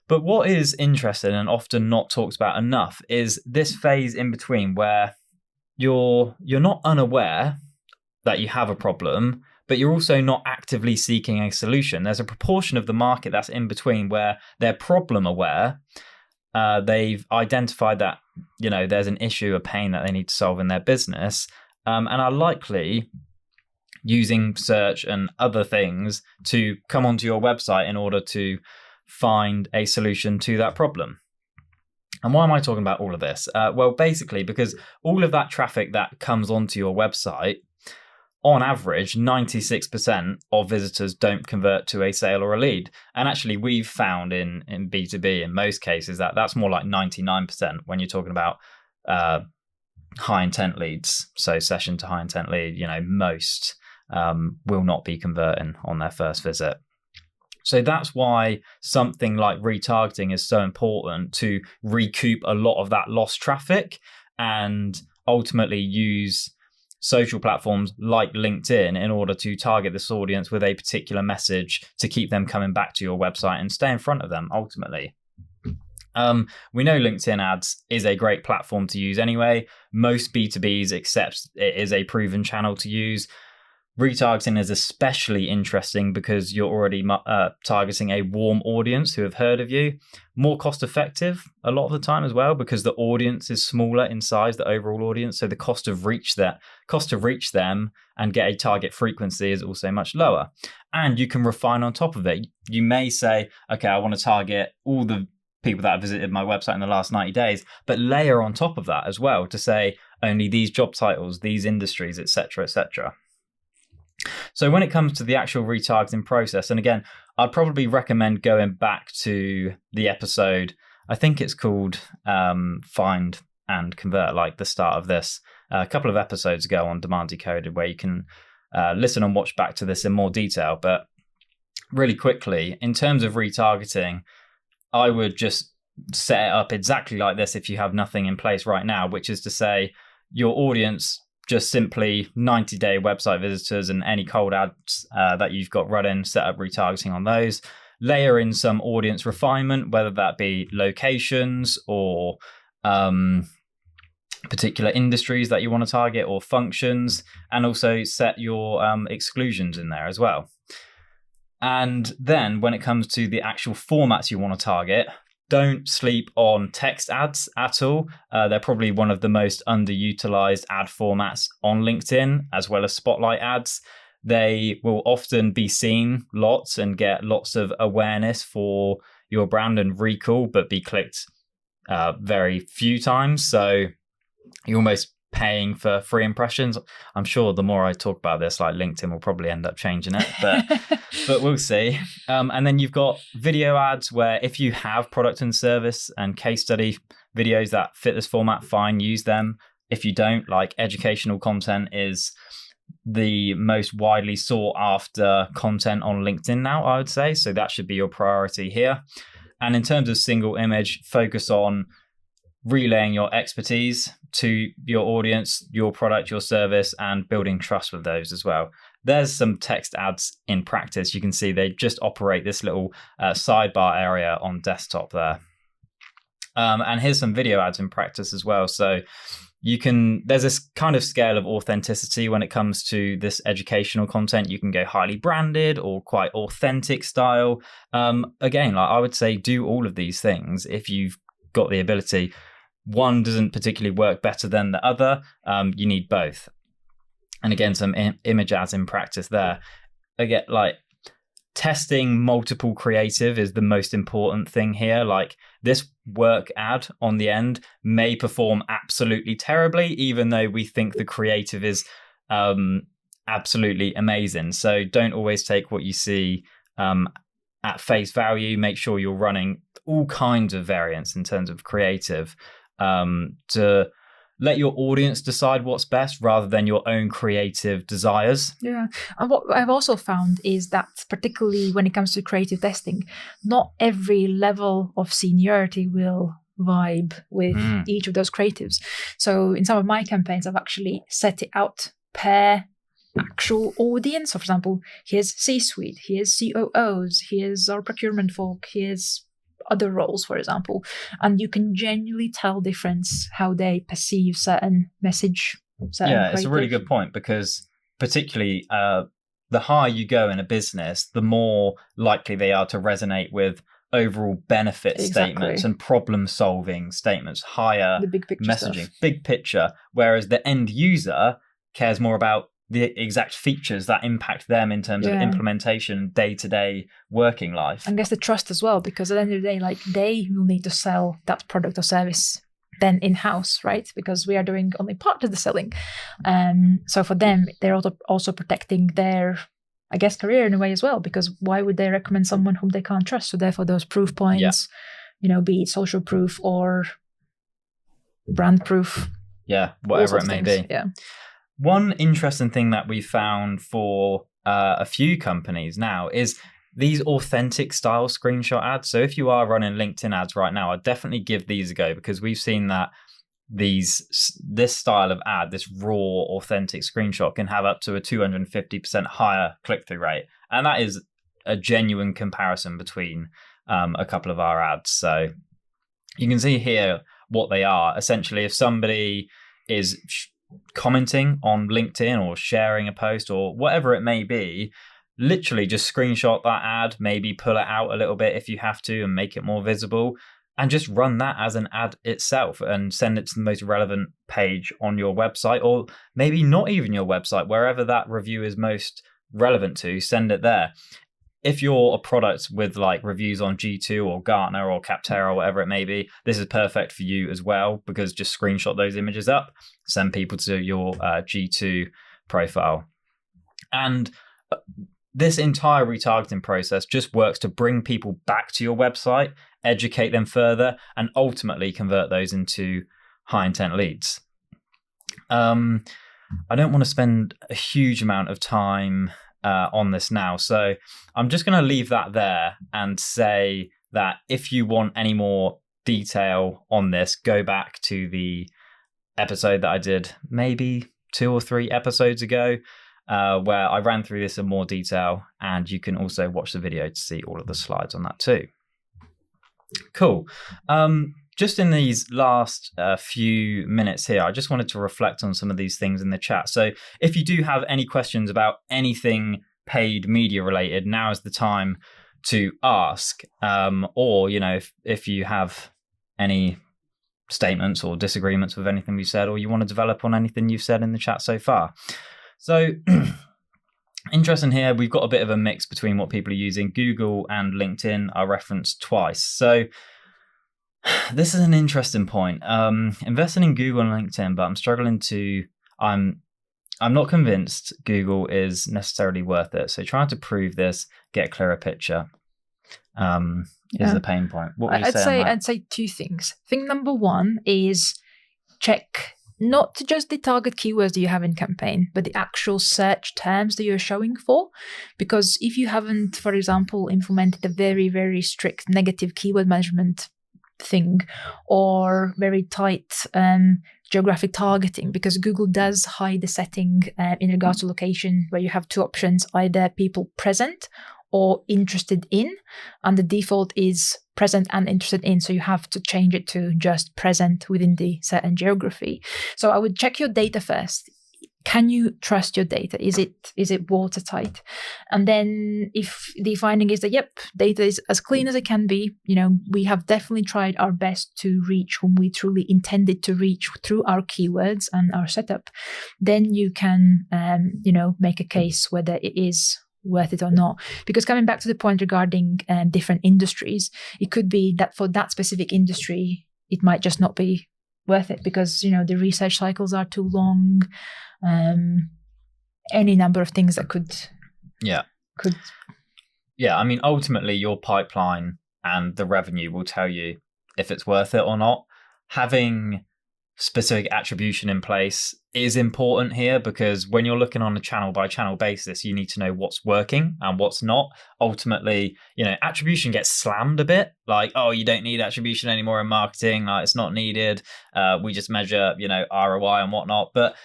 But what is interesting and often not talked about enough is this phase in between where you're not unaware that you have a problem, but you're also not actively seeking a solution. There's a proportion of the market that's in between where they're problem aware. They've identified that there's an issue, a pain that they need to solve in their business, and are likely using search and other things to come onto your website in order to find a solution to that problem. And why am I talking about all of this? Well, basically, because all of that traffic that comes onto your website, on average, 96% of visitors don't convert to a sale or a lead. And actually, we've found in B2B, in most cases, that's more like 99% when you're talking about high intent leads. So session to high intent lead, most will not be converting on their first visit. So that's why something like retargeting is so important, to recoup a lot of that lost traffic and ultimately use social platforms like LinkedIn in order to target this audience with a particular message to keep them coming back to your website and stay in front of them ultimately. We know LinkedIn ads is a great platform to use anyway. Most B2Bs accept it is a proven channel to use. Retargeting is especially interesting because you're already targeting a warm audience who have heard of you. More cost effective a lot of the time as well, because the audience is smaller in size, the overall audience. So the cost to reach them and get a target frequency is also much lower. And you can refine on top of it. You may say, okay, I want to target all the people that have visited my website in the last 90 days, but layer on top of that as well to say only these job titles, these industries, etc., etc. So when it comes to the actual retargeting process, and again, I'd probably recommend going back to the episode, I think it's called Find and Convert, like the start of this, a couple of episodes ago on Demand Decoded, where you can listen and watch back to this in more detail. But really quickly, in terms of retargeting, I would just set it up exactly like this if you have nothing in place right now, which is to say your audience, just simply 90-day website visitors and any cold ads that you've got running, set up retargeting on those. Layer in some audience refinement, whether that be locations or particular industries that you want to target or functions, and also set your exclusions in there as well. And then when it comes to the actual formats you want to target, don't sleep on text ads at all. They're probably one of the most underutilized ad formats on LinkedIn, as well as spotlight ads. They will often be seen lots and get lots of awareness for your brand and recall, but be clicked very few times. So you're almost paying for free impressions. I'm sure the more I talk about this, like LinkedIn will probably end up changing it, but we'll see. And then you've got video ads, where if you have product and service and case study videos that fit this format, fine, use them. If you don't, like, educational content is the most widely sought after content on LinkedIn now, I would say. So that should be your priority here. And in terms of single image, focus on relaying your expertise to your audience, your product, your service, and building trust with those as well. There's some text ads in practice. You can see they just operate this little sidebar area on desktop there. And here's some video ads in practice as well. So there's this kind of scale of authenticity when it comes to this educational content. You can go highly branded or quite authentic style. Again, like, I would say do all of these things if you've got the ability. One doesn't particularly work better than the other. You need both. And again, some image ads in practice there. Again, like, testing multiple creative is the most important thing here. Like, this work ad on the end may perform absolutely terribly, even though we think the creative is absolutely amazing. So don't always take what you see at face value. Make sure you're running all kinds of variants in terms of creative to let your audience decide what's best rather than your own creative desires. Yeah. And what I've also found is that, particularly when it comes to creative testing, not every level of seniority will vibe with each of those creatives. So in some of my campaigns, I've actually set it out per actual audience. So for example, here's C-suite, here's COOs, here's our procurement folk, here's other roles, for example, and you can genuinely tell difference how they perceive certain message. It's a really good point, because particularly the higher you go in a business, the more likely they are to resonate with overall benefit statements and problem solving statements, higher the big picture messaging, stuff. Big picture, whereas the end user cares more about the exact features that impact them in terms of implementation, day-to-day working life. I guess the trust as well, because at the end of the day, like, they will need to sell that product or service then in-house, right? Because we are doing only part of the selling. So for them, they're also protecting their, I guess, career in a way as well, because why would they recommend someone whom they can't trust? So therefore those proof points, be it social proof or brand proof. Yeah, whatever it may be. Yeah. One interesting thing that we found for a few companies now is these authentic style screenshot ads. So if you are running LinkedIn ads right now, I'd definitely give these a go, because we've seen that this style of ad, this raw, authentic screenshot, can have up to a 250% higher click-through rate. And that is a genuine comparison between a couple of our ads. So you can see here what they are. Essentially, if somebody is commenting on LinkedIn or sharing a post or whatever it may be, literally just screenshot that ad, maybe pull it out a little bit if you have to and make it more visible, and just run that as an ad itself and send it to the most relevant page on your website, or maybe not even your website, wherever that review is most relevant to, send it there. If you're a product with like reviews on G2 or Gartner or Capterra or whatever it may be, this is perfect for you as well, because just screenshot those images up, send people to your G2 profile. And this entire retargeting process just works to bring people back to your website, educate them further, and ultimately convert those into high intent leads. I don't want to spend a huge amount of time on this now. So I'm just going to leave that there and say that if you want any more detail on this, go back to the episode that I did maybe 2 or 3 episodes ago, where I ran through this in more detail, and you can also watch the video to see all of the slides on that too. Cool. Just in these last few minutes here, I just wanted to reflect on some of these things in the chat. So if you do have any questions about anything paid media related, now is the time to ask. Or, if you have any statements or disagreements with anything we said, or you want to develop on anything you've said in the chat so far. So interesting here, we've got a bit of a mix between what people are using. Google and LinkedIn are referenced twice. So this is an interesting point. Investing in Google and LinkedIn, but I'm struggling to, I'm not convinced Google is necessarily worth it. So trying to prove this, get a clearer picture is the pain point. What would you say? I'd say 2 things. Thing number 1 is check not just the target keywords that you have in campaign, but the actual search terms that you're showing for. Because if you haven't, for example, implemented a very, very strict negative keyword management thing, or very tight geographic targeting, because Google does hide the setting in regards to location, where you have 2 options, either people present or interested in, and the default is present and interested in, so you have to change it to just present within the certain geography. So I would check your data first. Can you trust your data? Is it watertight? And then if the finding is that, yep, data is as clean as it can be, we have definitely tried our best to reach whom we truly intended to reach through our keywords and our setup, then you can, make a case whether it is worth it or not. Because coming back to the point regarding different industries, it could be that for that specific industry, it might just not be worth it because, the research cycles are too long. Any number of things that could. Yeah, I mean, ultimately your pipeline and the revenue will tell you if it's worth it or not. Having specific attribution in place is important here, because when you're looking on a channel by channel basis, you need to know what's working and what's not. Ultimately, attribution gets slammed a bit, like, oh, you don't need attribution anymore in marketing, like it's not needed, we just measure ROI and whatnot. But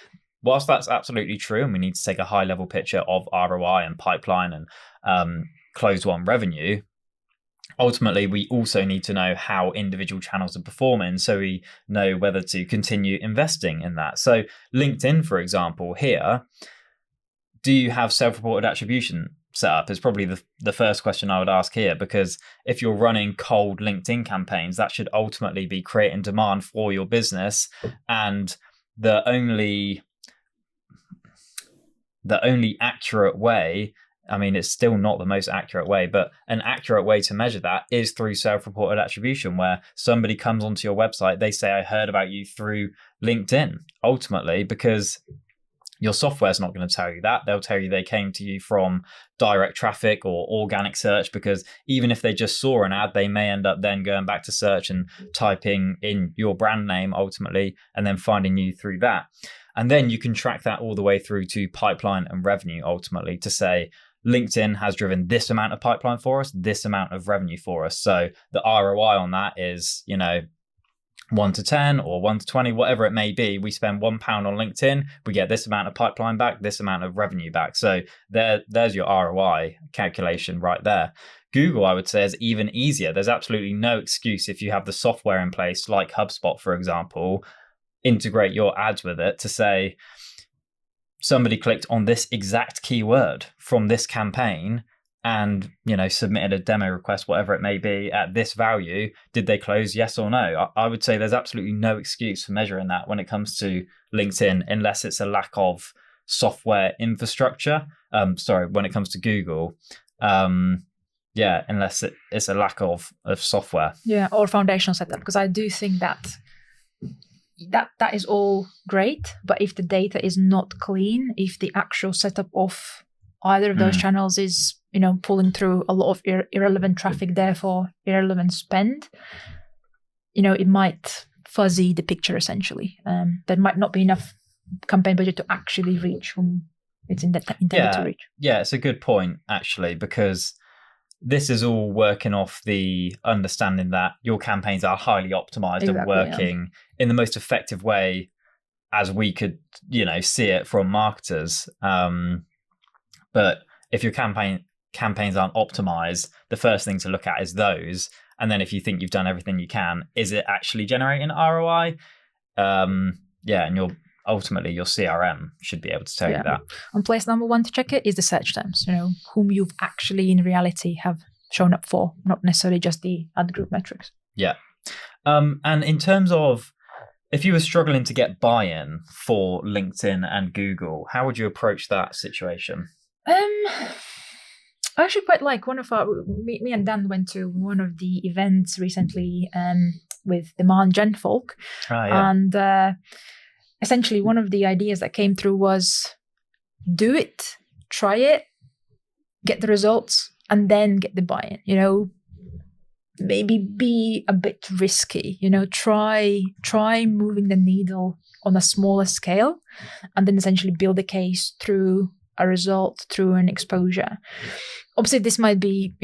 whilst that's absolutely true, and we need to take a high level picture of ROI and pipeline and closed won revenue, ultimately, we also need to know how individual channels are performing, so we know whether to continue investing in that. So LinkedIn, for example, here, do you have self-reported attribution set up is probably the first question I would ask here, because if you're running cold LinkedIn campaigns, that should ultimately be creating demand for your business. And the only accurate way, I mean, it's still not the most accurate way, but an accurate way to measure that is through self-reported attribution, where somebody comes onto your website, they say, I heard about you through LinkedIn, ultimately, because your software is not going to tell you that. They'll tell you they came to you from direct traffic or organic search, because even if they just saw an ad, they may end up then going back to search and typing in your brand name ultimately, and then finding you through that. And then you can track that all the way through to pipeline and revenue ultimately to say, LinkedIn has driven this amount of pipeline for us, this amount of revenue for us. So the ROI on that is, 1 to 10 or 1 to 20, whatever it may be. We spend £1 on LinkedIn, we get this amount of pipeline back, this amount of revenue back. So there's your ROI calculation right there. Google, I would say, is even easier. There's absolutely no excuse if you have the software in place, like HubSpot, for example, integrate your ads with it to say, somebody clicked on this exact keyword from this campaign and, submitted a demo request, whatever it may be, at this value. Did they close? Yes or no? I would say there's absolutely no excuse for measuring that when it comes to LinkedIn, unless it's a lack of software infrastructure. When it comes to Google, unless it's a lack of software. Yeah, or foundational setup, because I do think that is all great, but if the data is not clean, if the actual setup of either of those channels is pulling through a lot of irrelevant traffic, therefore irrelevant spend, it might fuzzy the picture essentially. There might not be enough campaign budget to actually reach whom it's intended to reach. Yeah, it's a good point, actually, because this is all working off the understanding that your campaigns are highly optimized and working in the most effective way as we could, see it from marketers. But if your campaigns aren't optimized, the first thing to look at is those. And then if you think you've done everything you can, is it actually generating ROI? And ultimately your CRM should be able to tell you that. And place number one to check it is the search terms, whom you've actually in reality have shown up for, not necessarily just the ad group metrics. Yeah. And in terms of, if you were struggling to get buy-in for LinkedIn and Google, how would you approach that situation? I actually quite like one of me and Dan went to one of the events recently with Demand Gen folk. And essentially one of the ideas that came through was do it, try it, get the results, and then get the buy-in, maybe be a bit risky, try moving the needle on a smaller scale, and then essentially build a case through a result, through an exposure. Obviously, this might be,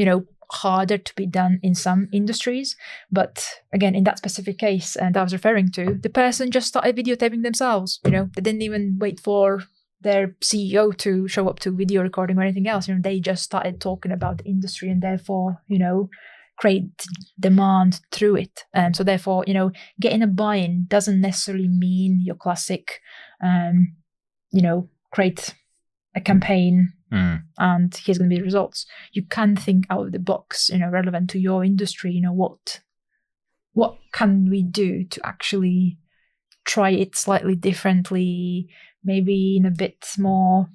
harder to be done in some industries, but again, in that specific case that I was referring to, the person just started videotaping themselves. They didn't even wait for their CEO to show up to video recording or anything else. They just started talking about the industry and therefore, create demand through it. So therefore, getting a buy-in doesn't necessarily mean your classic, create a campaign and here's going to be the results. You can think out of the box, relevant to your industry. What can we do to actually try it slightly differently, maybe in a bit more,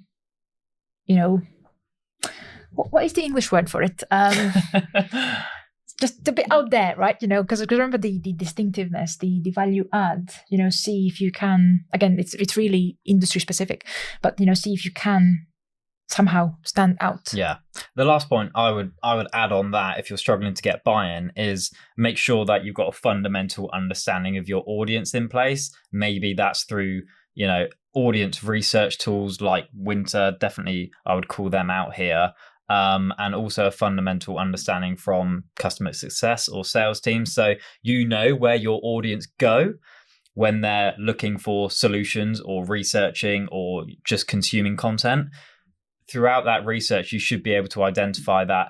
what is the English word for it? Just a bit out there, right? Because remember the distinctiveness, the value add, see if you can, again, it's really industry specific, but, see if you can somehow stand out. Yeah. The last point I would add on that, if you're struggling to get buy-in, is make sure that you've got a fundamental understanding of your audience in place. Maybe that's through, audience research tools like Winter. Definitely, I would call them out here. And also a fundamental understanding from customer success or sales teams. So where your audience go when they're looking for solutions or researching or just consuming content. Throughout that research, you should be able to identify that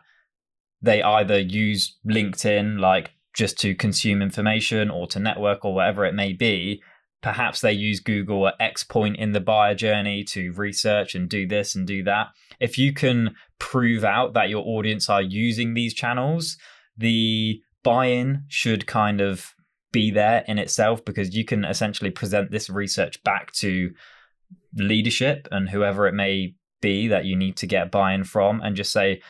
they either use LinkedIn like just to consume information or to network or whatever it may be. Perhaps they use Google at X point in the buyer journey to research and do this and do that. If you can prove out that your audience are using these channels, the buy-in should kind of be there in itself, because you can essentially present this research back to leadership and whoever it may be that you need to get buy-in from, and just say,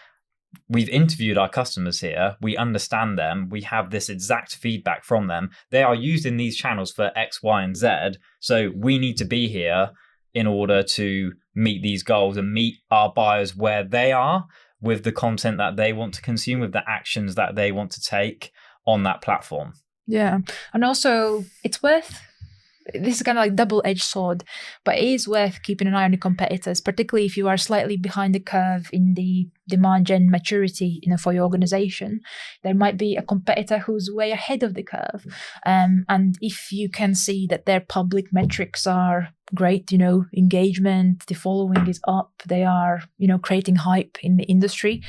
we've interviewed our customers here, we understand them, we have this exact feedback from them, they are using these channels for X, Y, and Z, so we need to be here in order to meet these goals and meet our buyers where they are with the content that they want to consume, with the actions that they want to take on that platform. Yeah. And also this is kind of like double-edged sword, but it is worth keeping an eye on the competitors, particularly if you are slightly behind the curve in the demand gen maturity, for your organization. There might be a competitor who's way ahead of the curve. And if you can see that their public metrics are great, engagement, the following is up, they are, creating hype in the industry,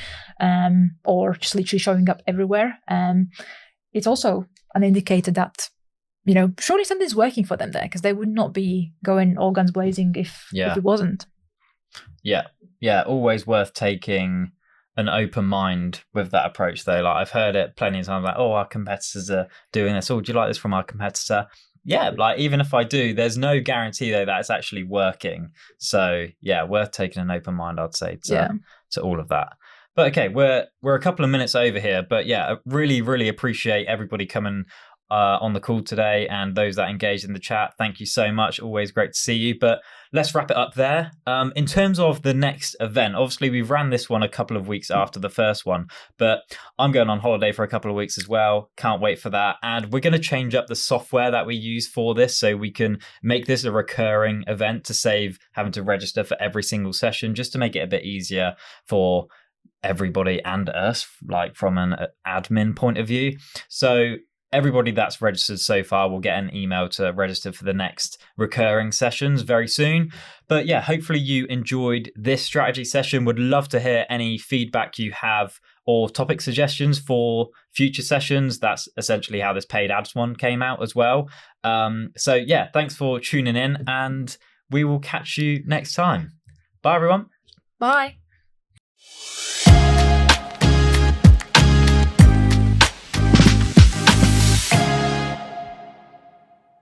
or just literally showing up everywhere. It's also an indicator that surely something's working for them there, because they would not be going all guns blazing if it wasn't. Yeah. Always worth taking an open mind with that approach, though. Like, I've heard it plenty of times, like, our competitors are doing this. Oh, do you like this from our competitor? Yeah, like, even if I do, there's no guarantee though that it's actually working. So yeah, worth taking an open mind, I'd say, to all of that. But okay, we're a couple of minutes over here, but yeah, I really, really appreciate everybody coming on the call today and those that engaged in the chat. Thank you so much. Always great to see you. But let's wrap it up there. In terms of the next event, obviously we've ran this one a couple of weeks after the first one, but I'm going on holiday for a couple of weeks as well. Can't wait for that. And we're going to change up the software that we use for this so we can make this a recurring event to save having to register for every single session, just to make it a bit easier for everybody and us, like from an admin point of view. So everybody that's registered so far will get an email to register for the next recurring sessions very soon. But yeah, hopefully you enjoyed this strategy session. Would love to hear any feedback you have or topic suggestions for future sessions. That's essentially how this paid ads one came out as well. So yeah, thanks for tuning in, and we will catch you next time. Bye, everyone. Bye.